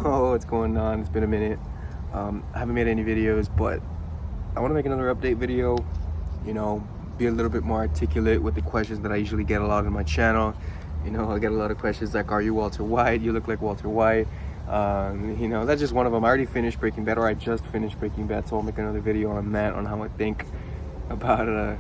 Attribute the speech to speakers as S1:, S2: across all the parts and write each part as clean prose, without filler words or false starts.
S1: Yo, what's going on? It's been a minute. I haven't made any videos, but I want to make another update video, be a little bit more articulate with the questions that I usually get a lot on my channel. I get a lot of questions like, are you Walter White? You look like Walter White. That's just one of them. I already finished Breaking Bad, or I just finished Breaking Bad, so I'll make another video on that, on how I think about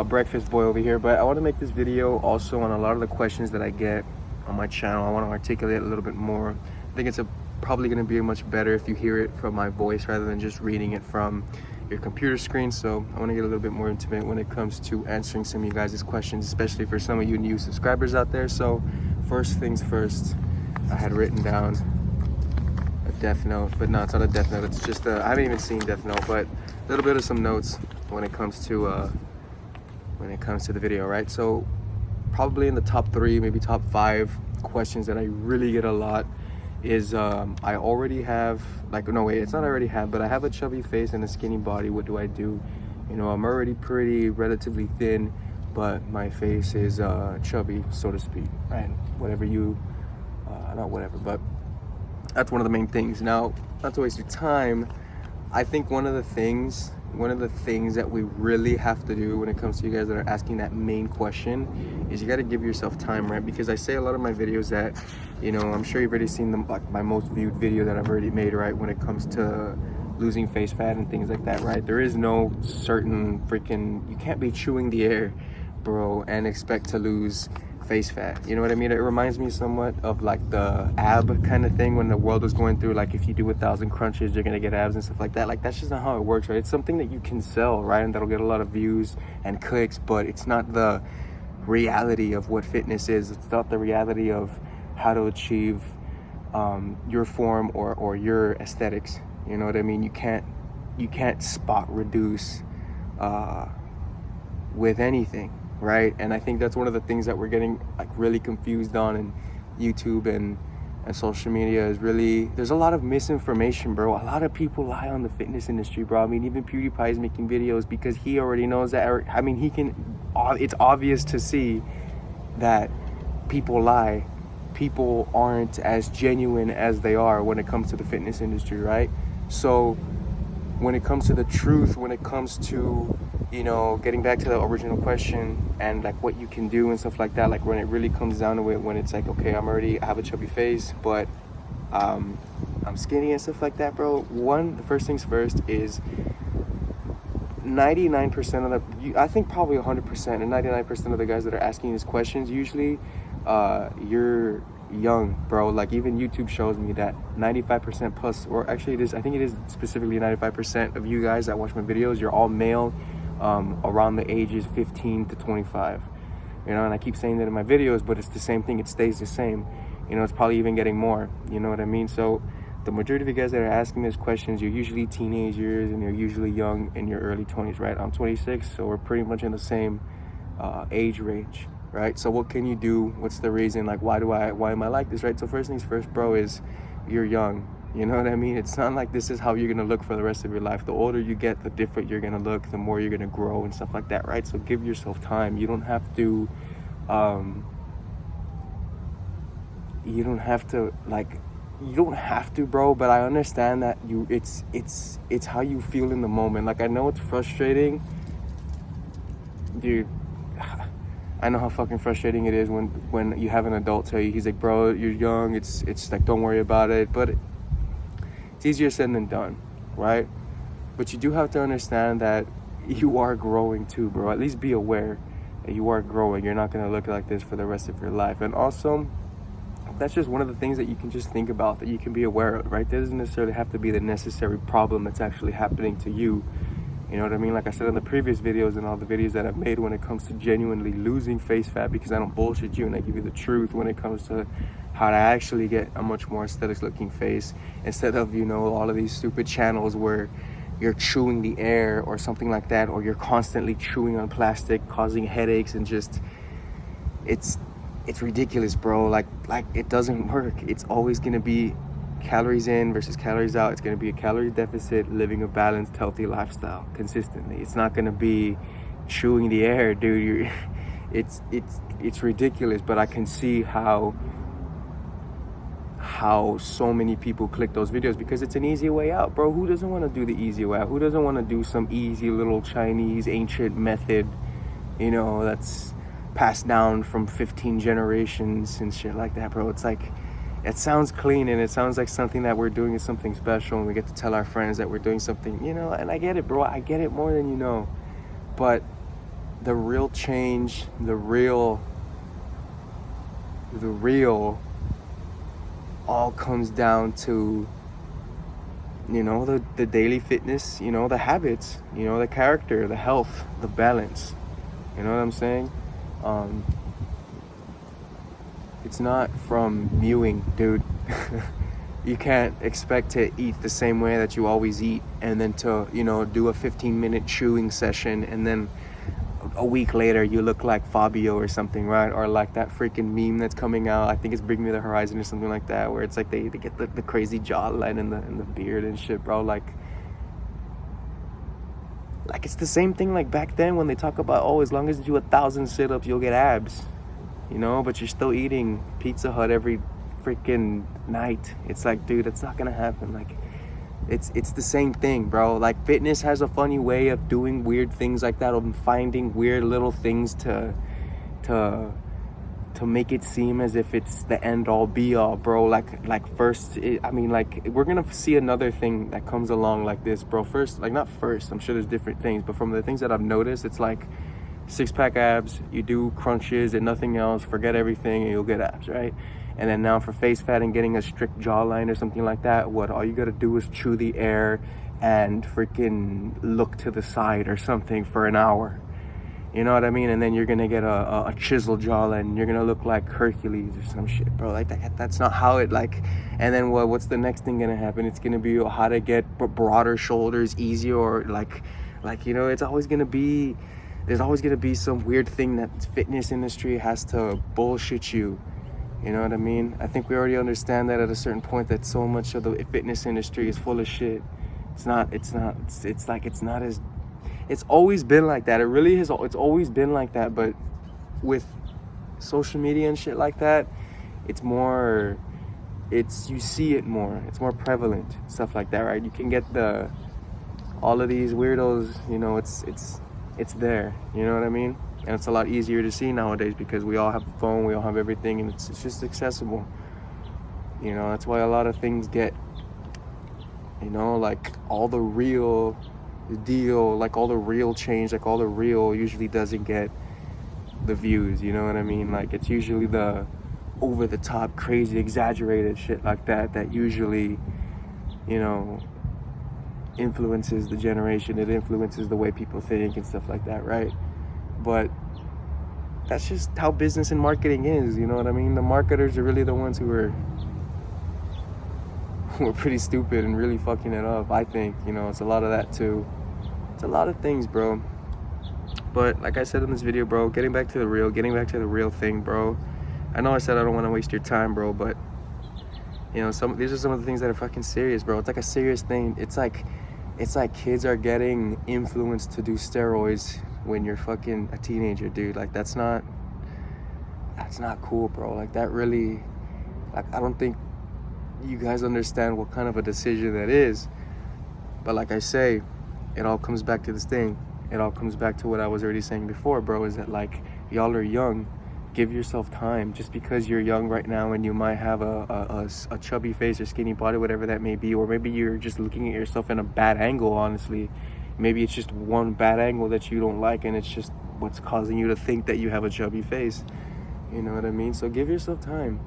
S1: Breakfast Boy over here. But I want to make this video also on a lot of the questions that I get on my channel. I want to articulate a little bit more. I think it's probably going to be much better if you hear it from my voice rather than just reading it from your computer screen. So I want to get a little bit more intimate when it comes to answering some of you guys' questions, especially for some of you new subscribers out there. So first things first, I had written down a death note, but no, it's not a death note. It's just I haven't even seen Death Note, but a little bit of some notes when it comes to the video, right? So probably in the top 3, maybe top 5 questions that I really get a lot is I already have, it's not already have, but I have a chubby face and a skinny body. What do I do? I'm already pretty relatively thin, but my face is chubby, so to speak, right? Not whatever, but that's one of the main things. Now, not to waste your time, I think one of the things that we really have to do when it comes to you guys that are asking that main question is you got to give yourself time, right? Because I say a lot of my videos that, I'm sure you've already seen them, like my most viewed video that I've already made, right? When it comes to losing face fat and things like that, right? There is no certain you can't be chewing the air, bro, and expect to lose face fat. You know what I mean? It reminds me somewhat of like the ab kind of thing when the world was going through, like, if you do 1,000 crunches you're gonna get abs and stuff like that. Like, that's just not how it works, right? It's something that you can sell, right, and that'll get a lot of views and clicks, but it's not the reality of what fitness is. It's not the reality of how to achieve your form or your aesthetics. You know what I mean? You can't spot reduce with anything, right? And I think that's one of the things that we're getting really confused on in YouTube and social media is really, there's a lot of misinformation, bro. A lot of people lie on the fitness industry, bro. I mean, even PewDiePie is making videos because he already knows that, it's obvious to see that people lie. People aren't as genuine as they are when it comes to the fitness industry, right? So when it comes to the truth, when it comes to getting back to the original question and like what you can do and stuff like that, like when it really comes down to it, when it's like, okay, I have a chubby face, but I'm skinny and stuff like that, bro. The first things first is 99% of I think probably 100% and 99% of the guys that are asking these questions, usually you're young, bro. Like, even YouTube shows me that 95% plus, or actually I think it is specifically 95% of you guys that watch my videos, you're all male, around the ages 15 to 25, and I keep saying that in my videos, but it's the same thing. It stays the same. It's probably even getting more, you know what I mean? So the majority of you guys that are asking these questions, you're usually teenagers and you're usually young in your early 20s, right? I'm 26, so we're pretty much in the same age range, right? So what can you do? What's the reason? Like, why am I like this, right? So first things first, bro, is you're young. You know what I mean? It's not like this is how you're gonna look for the rest of your life. The older you get, the different you're gonna look, the more you're gonna grow and stuff like that, right? So give yourself time. You don't have to bro, but I understand that it's how you feel in the moment. Like, I know it's frustrating, dude. I know how fucking frustrating it is when you have an adult tell you, he's like, bro, you're young, it's like, don't worry about it. But it's easier said than done, right? But you do have to understand that you are growing too, bro. At least be aware that you are growing. You're not gonna look like this for the rest of your life. And also, that's just one of the things that you can just think about, that you can be aware of, right? That doesn't necessarily have to be the necessary problem that's actually happening to you. You know what I mean? Like I said in the previous videos and all the videos that I've made, when it comes to genuinely losing face fat, because I don't bullshit you and I give you the truth when it comes to how to actually get a much more aesthetic looking face, instead of, all of these stupid channels where you're chewing the air or something like that, or you're constantly chewing on plastic, causing headaches, and just, it's ridiculous, bro. Like it doesn't work. It's always gonna be calories in versus calories out. It's going to be a calorie deficit, living a balanced, healthy lifestyle consistently. It's not going to be chewing the air, dude. It's ridiculous, but I can see how how so many people click those videos, because it's an easy way out, bro. Who doesn't want to do the easy way out? Who doesn't want to do some easy little Chinese ancient method, you know, that's passed down from 15 generations and shit like that, bro? It's like, it sounds clean and it sounds like something that we're doing is something special, and we get to tell our friends that we're doing something, you know. And I get it, bro. I get it more than you know. But the real change, the real all comes down to, you know, the daily fitness, you know, the habits, you know, the character, the health, the balance. You know what I'm saying? It's not from mewing, dude. You can't expect to eat the same way that you always eat and then to, you know, do a 15-minute chewing session and then a week later you look like Fabio or something, right? Or like that freaking meme that's coming out, I think it's Bring Me the Horizon or something like that, where it's like they get the crazy jawline and the beard and shit, bro. Like it's the same thing like back then when they talk about, oh, as long as you do 1,000 sit-ups you'll get abs, you know, but you're still eating Pizza Hut every freaking night. It's like, dude, it's not gonna happen. Like, it's the same thing, bro. Like, fitness has a funny way of doing weird things like that, of finding weird little things to make it seem as if it's the end all be all, bro. Like first, we're gonna see another thing that comes along like this, bro. First, like, not first, I'm sure there's different things, but from the things that I've noticed, it's like 6-pack abs, you do crunches and nothing else, forget everything and you'll get abs, right? And then now for face fat and getting a strict jawline or something like that, what all you gotta do is chew the air and freaking look to the side or something for an hour. You know what I mean? And then you're gonna get a chiseled jawline and you're gonna look like Hercules or some shit, bro. Like, that's not how it, like. And then what's the next thing gonna happen? It's gonna be how to get broader shoulders easier, or like, you know, it's always gonna be, there's always gonna be some weird thing that the fitness industry has to bullshit you. You know what I mean? I think we already understand that at a certain point, that so much of the fitness industry is full of shit. It's always been like that. It really has. It's always been like that. But with social media and shit like that, it's more, you see it more. It's more prevalent, stuff like that, right? You can get all of these weirdos, you know, it's there. You know what I mean? And it's a lot easier to see nowadays because we all have a phone, we all have everything, and it's just accessible. You know, that's why a lot of things get, you know, like all the real deal, like all the real change, like all the real usually doesn't get the views, you know what I mean? Like, it's usually the over the top, crazy, exaggerated shit like that usually, you know, influences the generation. It influences the way people think and stuff like that, right? But that's just how business and marketing is, you know what I mean? The marketers are really the ones who are pretty stupid and really fucking it up, I think. You know, it's a lot of that too. It's a lot of things, bro. But like I said in this video, bro, getting back to the real thing, bro. I know I said I don't want to waste your time, bro, but you know, these are some of the things that are fucking serious, bro. It's like a serious thing. It's like kids are getting influenced to do steroids when you're fucking a teenager, dude. Like, that's not cool, bro. Like, that really, like, I don't think you guys understand what kind of a decision that is. But like I say, it all comes back to this thing. It all comes back to what I was already saying before, bro, is that, like, y'all are young. Give yourself time. Just because you're young right now and you might have a chubby face or skinny body, whatever that may be, or maybe you're just looking at yourself in a bad angle, honestly. Maybe it's just one bad angle that you don't like, and it's just what's causing you to think that you have a chubby face. You know what I mean? So give yourself time.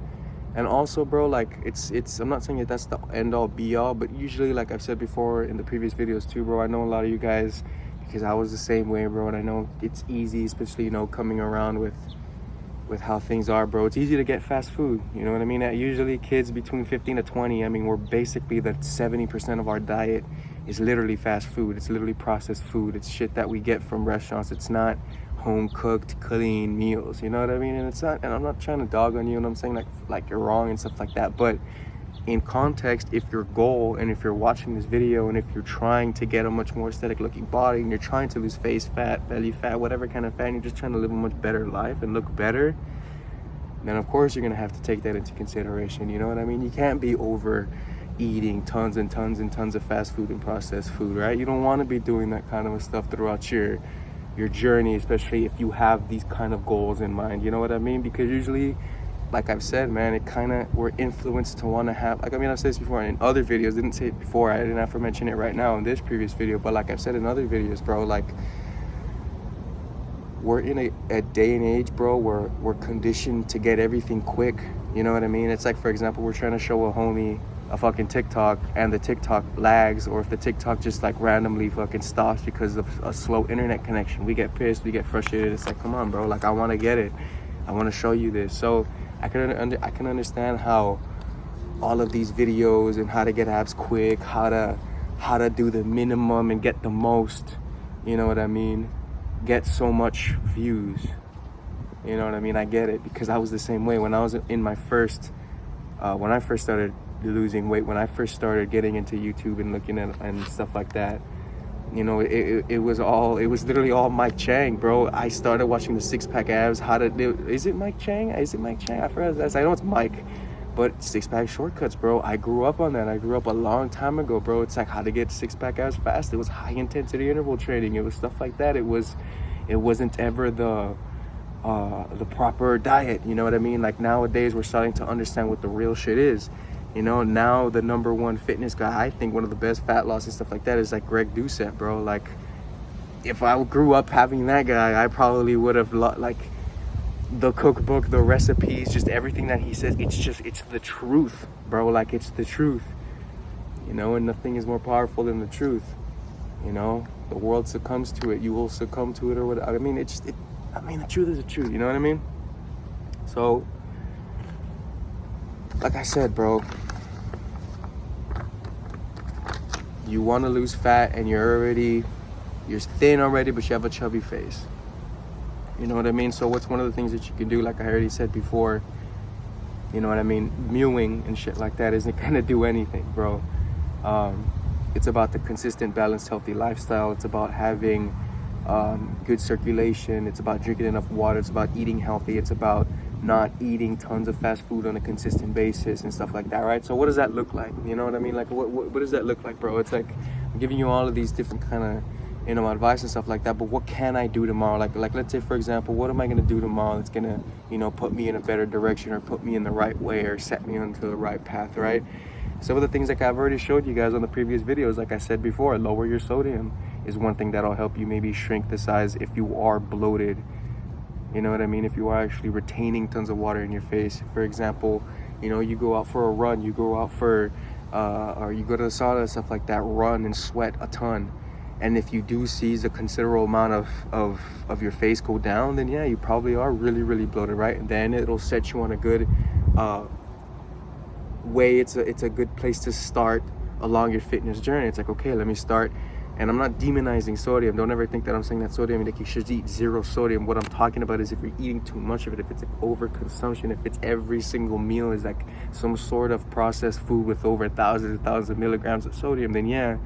S1: And also, bro, like, it's I'm not saying that that's the end all be all, but usually, like I've said before in the previous videos too, bro, I know a lot of you guys, because I was the same way, bro, and I know it's easy, especially, you know, coming around with how things are, bro. It's easy to get fast food, you know what I mean? Usually kids between 15 to 20, I mean, we're basically, the 70% of our diet is literally fast food. It's literally processed food. It's shit that we get from restaurants. It's not home cooked, clean meals, you know what I mean? And it's not, and I'm not trying to dog on you, and I'm saying like you're wrong and stuff like that, but in context, if your goal, and if you're watching this video, and if you're trying to get a much more aesthetic looking body, and you're trying to lose face fat, belly fat, whatever kind of fat, and you're just trying to live a much better life and look better, then of course you're gonna have to take that into consideration. You know what I mean? You can't be over eating tons and tons and tons of fast food and processed food, right? You don't want to be doing that kind of stuff throughout your journey, especially if you have these kind of goals in mind. You know what I mean? Because usually, like I've said, man, it kind of, we're influenced to want to have, like, I mean, I've said this before in other videos, didn't say it before, I didn't have to mention it right now in this previous video, but like I've said in other videos, bro, like, we're in a day and age, bro, where we're conditioned to get everything quick. You know what I mean? It's like, for example, we're trying to show a homie a fucking TikTok and the TikTok lags, or if the TikTok just like randomly fucking stops because of a slow internet connection, we get pissed, we get frustrated. It's like, come on, bro, like, I want to get it, I want to show you this. So I can understand how all of these videos and how to get abs quick, how to do the minimum and get the most, you know what I mean, get so much views. You know what I mean? I get it, because I was the same way when I was in my first when I first started losing weight, when I first started getting into YouTube and looking at and stuff like that. You know, it was literally all Mike Chang, bro. I started watching the Six Pack Abs, how to do, is it Mike Chang? I forgot that's, I know it's Mike, but Six Pack Shortcuts, bro. I grew up on that. I grew up a long time ago, bro. It's like how to get six pack abs fast. It was high intensity interval training. It was stuff like that. It wasn't ever the proper diet, you know what I mean? Like, nowadays we're starting to understand what the real shit is. You know, now the number one fitness guy, I think one of the best fat loss and stuff like that is like Greg Doucette, bro. Like, if I grew up having that guy, I probably would have like the cookbook, the recipes, just everything that he says. It's the truth, bro. Like, it's the truth, you know, and nothing is more powerful than the truth. You know, the world succumbs to it, you will succumb to it, or whatever. I mean, the truth is the truth, you know what I mean? So, like I said, bro, you want to lose fat and you're thin already, but you have a chubby face. You know what I mean? So what's one of the things that you can do, like I already said before, you know what I mean, mewing and shit like that isn't gonna do anything, bro. It's about the consistent, balanced, healthy lifestyle. It's about having good circulation. It's about drinking enough water. It's about eating healthy. It's about not eating tons of fast food on a consistent basis and stuff like that, right? So what does that look like? You know what I mean? Like, what does that look like, bro? It's like, I'm giving you all of these different kind of, you know, advice and stuff like that, but what can I do tomorrow? Like let's say, for example, what am I gonna do tomorrow that's gonna, you know, put me in a better direction, or put me in the right way, or set me onto the right path, right? Some of the things like I've already showed you guys on the previous videos, like I said before, lower your sodium is one thing that'll help you maybe shrink the size if you are bloated. You know what I mean? If you are actually retaining tons of water in your face. For example, you know, you go out for a run, you go out for, or you go to the sauna, stuff like that, run and sweat a ton. And if you do seize a considerable amount of your face go down, then yeah, you probably are really, really bloated, right? And then it'll set you on a good way. It's a good place to start along your fitness journey. It's like, okay, let me start. And I'm not demonizing sodium. Don't ever think that I'm saying that sodium, like you should eat zero sodium. What I'm talking about is if you're eating too much of it, if it's like overconsumption, if it's every single meal is like some sort of processed food with over thousands and thousands of milligrams of sodium, then yeah,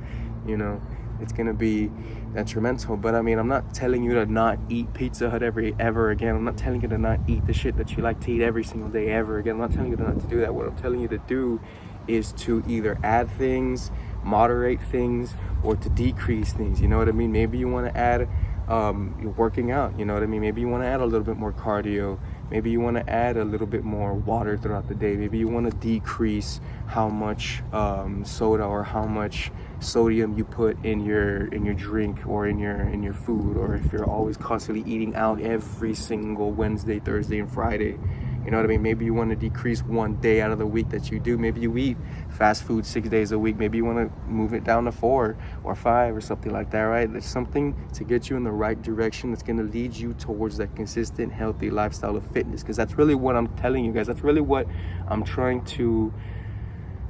S1: you know, it's gonna be detrimental. But I mean, I'm not telling you to not eat Pizza Hut ever again. I'm not telling you to not eat the shit that you like to eat every single day ever again. I'm not telling you not to do that. What I'm telling you to do is to either add things, moderate things, or to decrease things. You know what I mean? Maybe you want to add you're working out, you know what I mean? Maybe you want to add a little bit more cardio. Maybe you want to add a little bit more water throughout the day. Maybe you want to decrease how much soda or how much sodium you put in your drink or in your food, or if you're always constantly eating out every single Wednesday, Thursday, and Friday. You know what I mean? Maybe you want to decrease one day out of the week that you do. Maybe you eat fast food 6 days a week. Maybe you want to move it down to 4 or 5 or something like that, right? There's something to get you in the right direction that's going to lead you towards that consistent, healthy lifestyle of fitness. Because that's really what I'm telling you guys. That's really what I'm trying to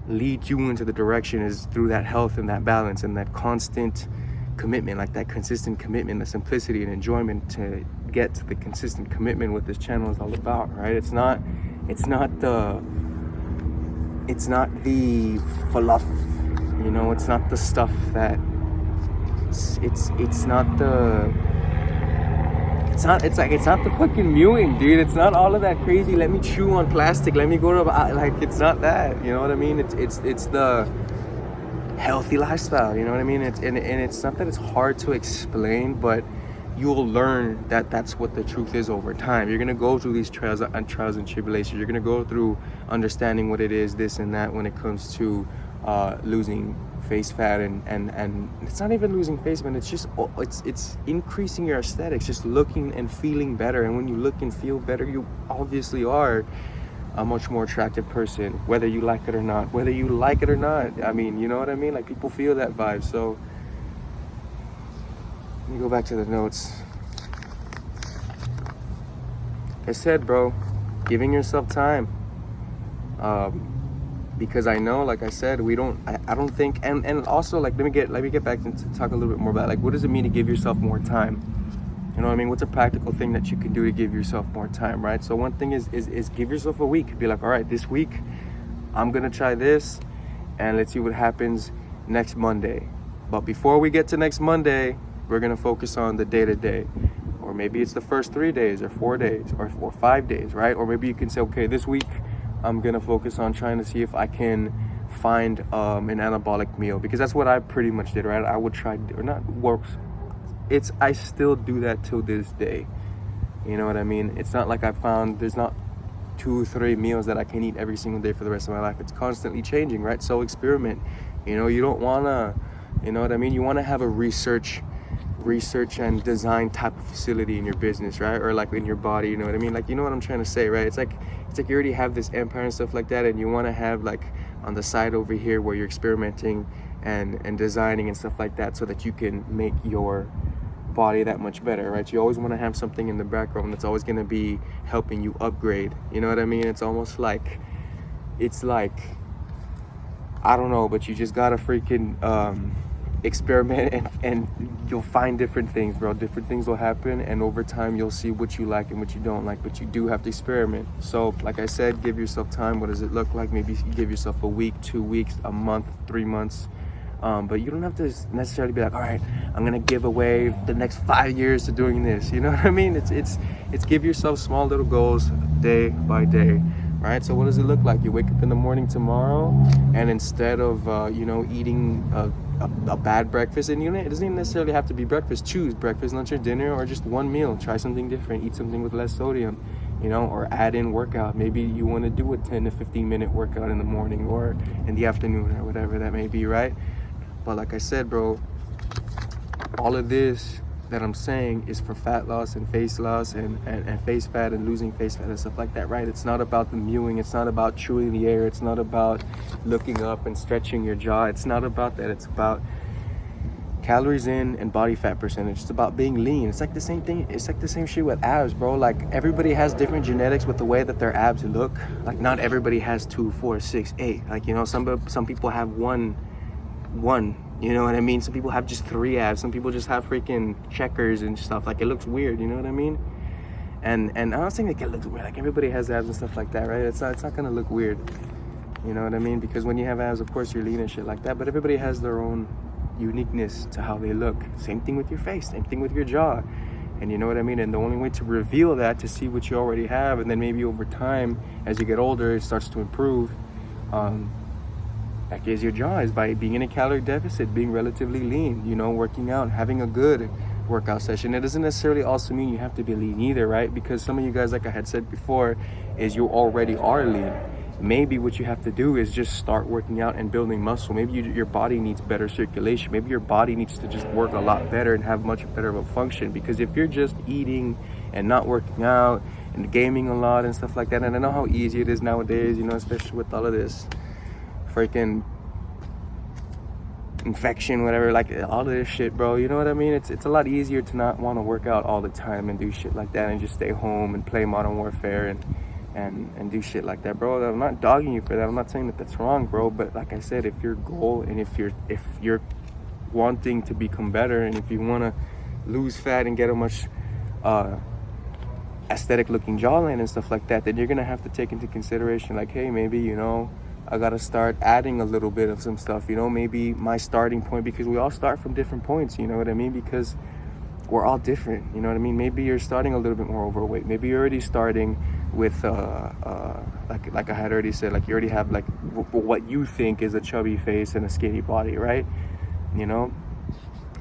S1: lead you into the direction, is through that health and that balance and that constant commitment, like that consistent commitment, the simplicity and enjoyment to get to the consistent commitment what this channel is all about, right? It's not the fluff, you know, it's not the stuff that it's not the it's not the fucking mewing, dude. It's not all of that crazy, let me chew on plastic, let me go to, like, it's not that, you know what I mean? It's the healthy lifestyle, you know what I mean? It's not that it's hard to explain, but you'll learn that that's what the truth is over time. You're gonna go through these trials and tribulations. You're gonna go through understanding what it is, this and that, when it comes to losing face fat, and it's not even losing face, man. It's just it's increasing your aesthetics, just looking and feeling better. And when you look and feel better, you obviously are a much more attractive person, whether you like it or not. I mean, you know what I mean? Like, people feel that vibe. So let me go back to the notes. I said, bro, giving yourself time. Because I know, like I said, I don't think, and also, like, let me get back to talk a little bit more about, like, what does it mean to give yourself more time? You know what I mean? What's a practical thing that you can do to give yourself more time, right? So one thing is give yourself a week. Be like, all right, this week I'm gonna try this, and let's see what happens next Monday. But before we get to next Monday, we're gonna focus on the day-to-day. Or maybe it's the first 3 days or 4 days or 5 days, right? Or maybe you can say, okay, this week I'm gonna focus on trying to see if I can find an anabolic meal, because that's what I pretty much did, right? I would try, or not works. I still do that till this day. You know what I mean? It's not like there's not 2-3 meals that I can eat every single day for the rest of my life. It's constantly changing, right? So experiment. You know, you don't wanna, you know what I mean? You wanna have a research and design type of facility in your business, right? Or like in your body, you know what I mean? Like, you know what I'm trying to say, right? It's like you already have this empire and stuff like that, and you want to have, like, on the side over here where you're experimenting and designing and stuff like that, so that you can make your body that much better, right? You always want to have something in the background that's always going to be helping you upgrade. You know what I mean? It's almost like, I don't know, but you just gotta freaking experiment, and you'll find different things, bro. Different things will happen, and over time you'll see what you like and what you don't like, but you do have to experiment. So like I said, give yourself time. What does it look like? Maybe you give yourself a week, 2 weeks, a month, 3 months, but you don't have to necessarily be like, all right, I'm gonna give away the next 5 years to doing this. You know what I mean? It's give yourself small little goals day by day, right? So what does it look like? You wake up in the morning tomorrow, and instead of eating a bad breakfast, and it doesn't even necessarily have to be breakfast. Choose breakfast, lunch, or dinner, or just one meal. Try something different. Eat something with less sodium, or add in workout. Maybe you want to do a 10 to 15 minute workout in the morning or in the afternoon, or whatever that may be, right? But like I said, bro, all of this that I'm saying is for fat loss and face loss and face fat and losing face fat and stuff like that, right? It's not about the mewing. It's not about chewing the air. It's not about looking up and stretching your jaw. It's not about that. It's about calories in and body fat percentage. It's about being lean. It's like the same thing. It's like the same shit with abs, bro. Like, everybody has different genetics with the way that their abs look. Like, not everybody has 2, 4, 6, 8. Like, some people have one. You know what I mean? Some people have just 3 abs. Some people just have freaking checkers and stuff. Like, it looks weird, you know what I mean? And I'm not saying like it looks weird. Like, everybody has abs and stuff like that, right? It's not gonna look weird. You know what I mean? Because when you have abs, of course, you're lean and shit like that. But everybody has their own uniqueness to how they look. Same thing with your face. Same thing with your jaw. And you know what I mean? And the only way to reveal that, to see what you already have, and then maybe over time, as you get older, it starts to improve. That is your jaw, is by being in a calorie deficit, being relatively lean, working out, having a good workout session. It doesn't necessarily also mean you have to be lean either, right? Because some of you guys, like I had said before, is you already are lean. Maybe what you have to do is just start working out and building muscle. Maybe your body needs better circulation. Maybe your body needs to just work a lot better and have much better of a function. Because if you're just eating and not working out and gaming a lot and stuff like that, and I know how easy it is nowadays, especially with all of this freaking infection, whatever, like all of this shit, bro. You know what I mean? It's a lot easier to not want to work out all the time and do shit like that, and just stay home and play Modern Warfare and do shit like that, bro. I'm not dogging you for that. I'm not saying that that's wrong, bro. But like I said, if your goal, and if you're wanting to become better, and if you want to lose fat and get a much aesthetic looking jawline and stuff like that, then you're gonna have to take into consideration, like, hey, maybe I gotta start adding a little bit of some stuff, maybe my starting point, because we all start from different points, you know what I mean? Because we're all different, you know what I mean? Maybe you're starting a little bit more overweight. Maybe you're already starting with like I had already said, like you already have like what you think is a chubby face and a skinny body, right? You know,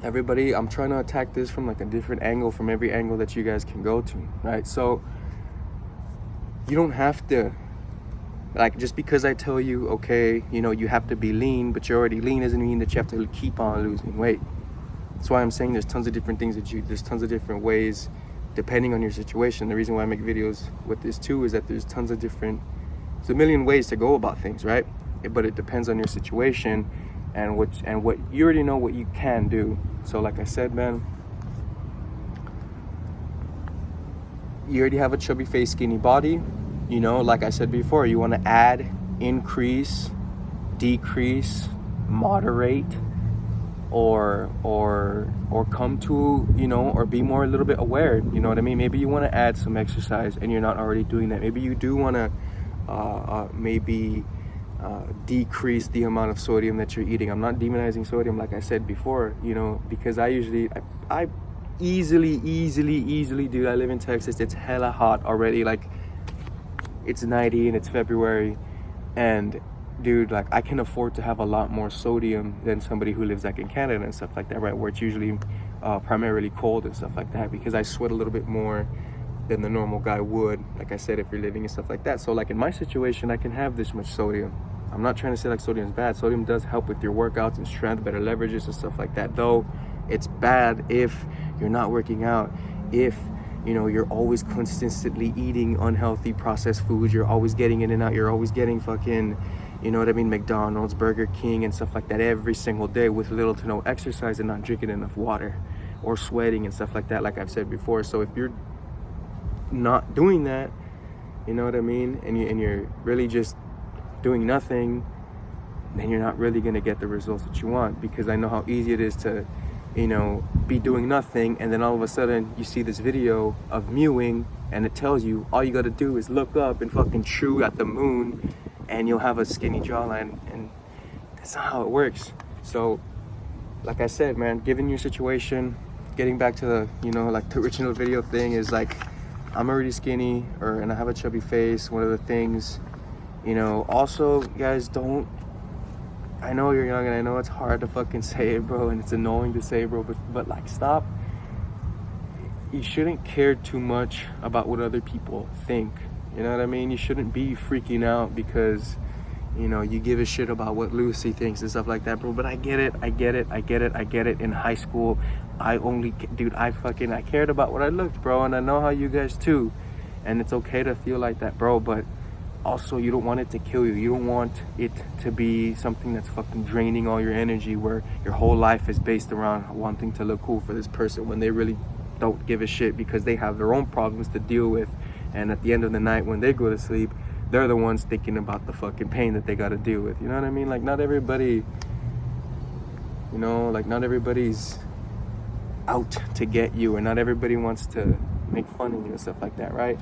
S1: everybody, I'm trying to attack this from like a different angle, from every angle that you guys can go to, right? So you don't have to, like, just because I tell you, okay, you know, you have to be lean, but you're already lean, doesn't mean that you have to keep on losing weight. That's why I'm saying there's tons of different things there's tons of different ways depending on your situation. The reason why I make videos with this too is that there's a million ways to go about things, right? But it depends on your situation and what you already know what you can do. So like I said, man, you already have a chubby face, skinny body. You know, like I said before, you want to add, increase, decrease, moderate, or come to, you know, or be more a little bit aware, you know what I mean? Maybe you want to add some exercise and you're not already doing that. Maybe you do want to decrease the amount of sodium that you're eating. I'm not demonizing sodium, like I said before, you know, because I easily, dude, I live in Texas, it's hella hot already, like it's 90 and it's February, and dude, like I can afford to have a lot more sodium than somebody who lives like in Canada and stuff like that, right, where it's usually primarily cold and stuff like that, because I sweat a little bit more than the normal guy would, like I said, if you're living and stuff like that. So like in my situation, I can have this much sodium. I'm not trying to say like sodium is bad. Sodium does help with your workouts and strength, better leverages and stuff like that, though it's bad if you're not working out, if, you know, you're always consistently eating unhealthy processed foods, you're always getting in and out, you're always getting fucking, you know what I mean, McDonald's, Burger King and stuff like that every single day with little to no exercise and not drinking enough water or sweating and stuff like that, like I've said before. So if you're not doing that, you know what I mean, and you're really just doing nothing, then you're not really gonna get the results that you want, because I know how easy it is to, you know, be doing nothing, and then all of a sudden you see this video of mewing and it tells you all you gotta do is look up and fucking chew at the moon and you'll have a skinny jawline, and that's not how it works. So like I said, man, given your situation, getting back to the, you know, like the original video thing is like, I'm already skinny, and I have a chubby face. One of the things, you know, also, guys, I know you're young and I know it's hard to fucking say it, bro, and it's annoying to say, bro, but like, stop. You shouldn't care too much about what other people think. You know what I mean? You shouldn't be freaking out because, you know, you give a shit about what Lucy thinks and stuff like that, bro. But I get it. In high school, I cared about what I looked, bro, and I know how you guys too. And it's okay to feel like that, bro, but also you don't want it to kill you. You don't want it to be something that's fucking draining all your energy, where your whole life is based around wanting to look cool for this person when they really don't give a shit because they have their own problems to deal with. And at the end of the night, when they go to sleep, they're the ones thinking about the fucking pain that they got to deal with. You know what I mean? Like, not everybody, you know, like not everybody's out to get you, and not everybody wants to make fun of you and stuff like that, right?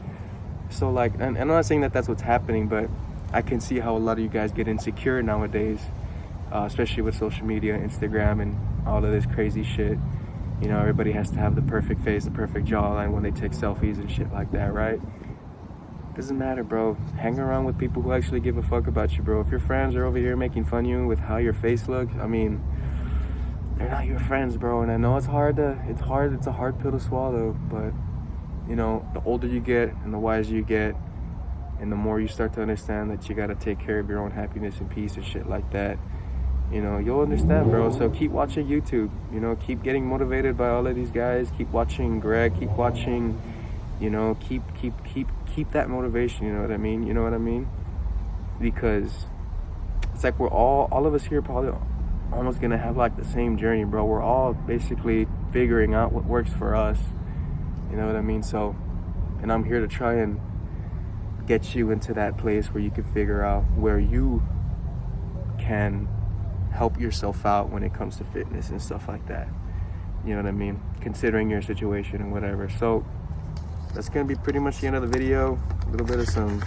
S1: So like, and I'm not saying that that's what's happening, but I can see how a lot of you guys get insecure nowadays, especially with social media, Instagram, and all of this crazy shit. You know, everybody has to have the perfect face, the perfect jawline when they take selfies and shit like that, right? Doesn't matter, bro. Hang around with people who actually give a fuck about you, bro. If your friends are over here making fun of you with how your face looks, I mean, they're not your friends, bro. And I know it's a hard pill to swallow, but you know, the older you get and the wiser you get, and the more you start to understand that you gotta take care of your own happiness and peace and shit like that, you know, you'll understand, bro. So keep watching YouTube, you know, keep getting motivated by all of these guys, keep watching Greg, keep watching, you know, keep that motivation, you know what I mean? Because it's like we're all of us here probably almost gonna have like the same journey, bro. We're all basically figuring out what works for us, you know what I mean? So, and I'm here to try and get you into that place where you can figure out where you can help yourself out when it comes to fitness and stuff like that, you know what I mean, considering your situation and whatever. So that's gonna be pretty much the end of the video. A little bit of some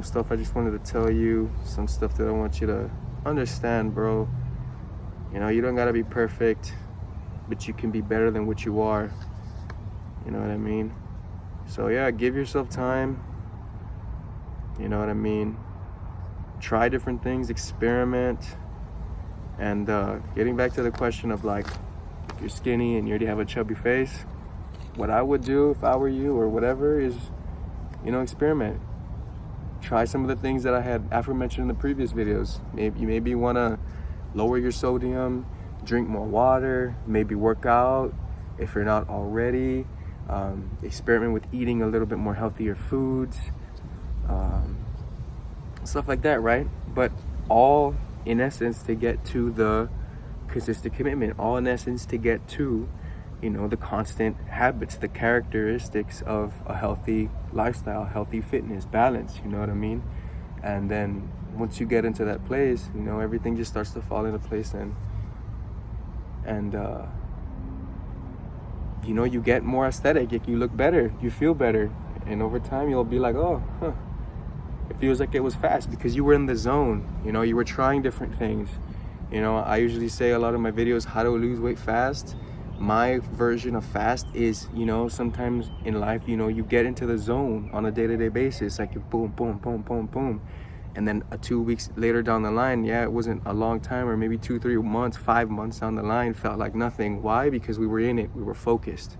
S1: stuff I just wanted to tell you, some stuff that I want you to understand, bro. You know, you don't gotta be perfect. but you can be better than what you are. You know what I mean? So yeah, give yourself time. You know what I mean? Try different things, experiment. And getting back to the question of like, if you're skinny and you already have a chubby face, what I would do if I were you or whatever is, you know, experiment. Try some of the things that I had aforementioned in the previous videos. Maybe want to lower your sodium, drink more water, maybe work out if you're not already. Experiment with eating a little bit more healthier foods, stuff like that, right? But all in essence to get to the consistent commitment, all in essence to get to, you know, the constant habits, the characteristics of a healthy lifestyle, healthy fitness, balance, you know what I mean? And then once you get into that place, you know, everything just starts to fall into place, and you know, you get more aesthetic, you look better, you feel better, and over time you'll be like, oh, huh. It feels like it was fast because you were in the zone, you know, you were trying different things. You know, I usually say a lot of my videos, how to lose weight fast. My version of fast is, you know, sometimes in life, you know, you get into the zone on a day-to-day basis, like you boom, boom, boom, boom, boom. And then 2 weeks later down the line, yeah, it wasn't a long time, or maybe 2, 3 months, 5 months down the line, felt like nothing. Why? Because we were in it, we were focused.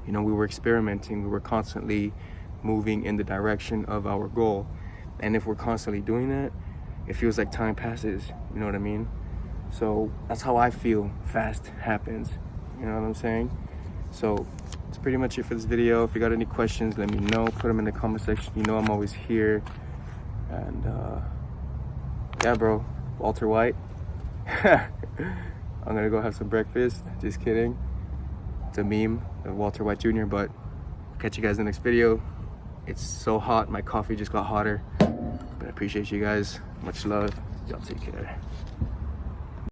S1: You know, we were experimenting, we were constantly moving in the direction of our goal. And if we're constantly doing that, it feels like time passes, you know what I mean? So that's how I feel fast happens, you know what I'm saying? So that's pretty much it for this video. If you got any questions, let me know, put them in the comment section. You know I'm always here. And yeah, bro, Walter White. I'm gonna go have some breakfast, just kidding. It's a meme of Walter White Jr., but catch you guys in the next video. It's so hot, my coffee just got hotter. But I appreciate you guys, much love, y'all take care.